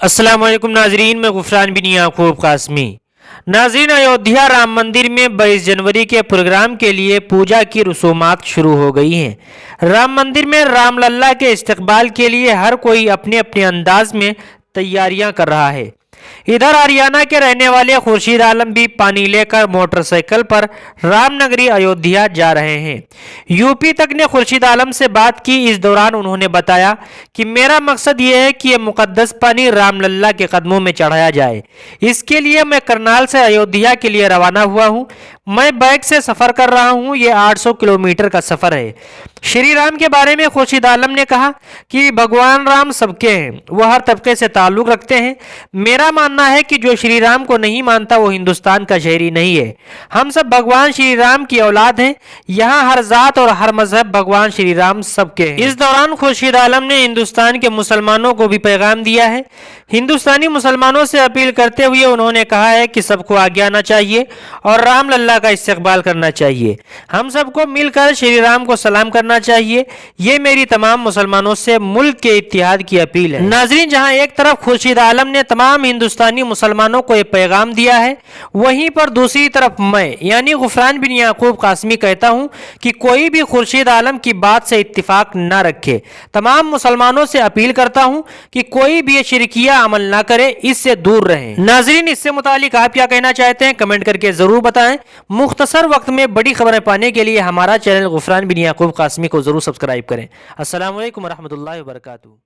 अस्सलाम वालेकुम नाजरीन, मैं गुफरान बिन याकूब कासमी। नाजरीन, अयोध्या राम मंदिर में 22 जनवरी के प्रोग्राम के लिए पूजा की रसूमात शुरू हो गई हैं। राम मंदिर में राम लल्ला के इस्तकबाल के लिए हर कोई अपने अपने अंदाज में तैयारियां कर रहा है। इधर हरियाणा के रहने वाले खुर्शीद आलम भी पानी लेकर मोटरसाइकिल पर रामनगरी अयोध्या जा रहे हैं। यूपी तक ने खुर्शीद आलम से बात की। इस दौरान उन्होंने बताया कि मेरा मकसद ये है कि ये मुकद्दस पानी राम लल्ला के कदमों में चढ़ाया जाए। इसके लिए मैं करनाल से अयोध्या के लिए रवाना हुआ हूँ। मैं बाइक से सफ़र कर रहा हूँ। ये 800 किलोमीटर का सफ़र है। श्री राम के बारे में खुर्शीद आलम ने कहा कि भगवान राम सबके हैं, वह हर तबके से ताल्लुक़ रखते हैं। मेरा मानना है कि जो श्री राम को नहीं मानता वो हिंदुस्तान का शहरी नहीं है। हम सब भगवान श्री राम की औलाद हैं। यहाँ हर जात और हर मजहब भगवान श्री राम सबके हैं। इस दौरान खुर्शीद आलम ने हिंदुस्तान के मुसलमानों को भी पैगाम दिया है। हिंदुस्तानी मुसलमानों से अपील करते हुए उन्होंने कहा है कि सबको आगे आना चाहिए और राम लल्ला का इस्तकबाल करना चाहिए। हम सबको मिलकर श्री राम को सलाम करना चाहिए। ये मेरी तमाम मुसलमानों से मुल्क के इत्तेहाद की अपील है। नाजरीन, जहां एक तरफ खुर्शीद आलम ने तमाम हिंदुस्तानी मुसलमानों को ये पैगाम दिया है, वहीं पर दूसरी तरफ मैं यानी गुफरान बिन याकूब कासमी कहता हूं कि कोई भी खुर्शीद आलम की बात से इत्तिफाक न रखे। तमाम मुसलमानों से अपील करता हूं कि कोई भी ये शिरकिया अमल ना करे, इससे दूर रहें। नाजरीन, इससे मुतालिक आप क्या कहना चाहते हैं कमेंट करके जरूर बताएं। मुख्तसर वक्त में बड़ी खबरें पाने के लिए हमारा चैनल गुफरान बिन याकूब कासमी को जरूर सब्सक्राइब करें। अस्सलाम वालेकुम रहमतुल्लाहि व बरकातुहू।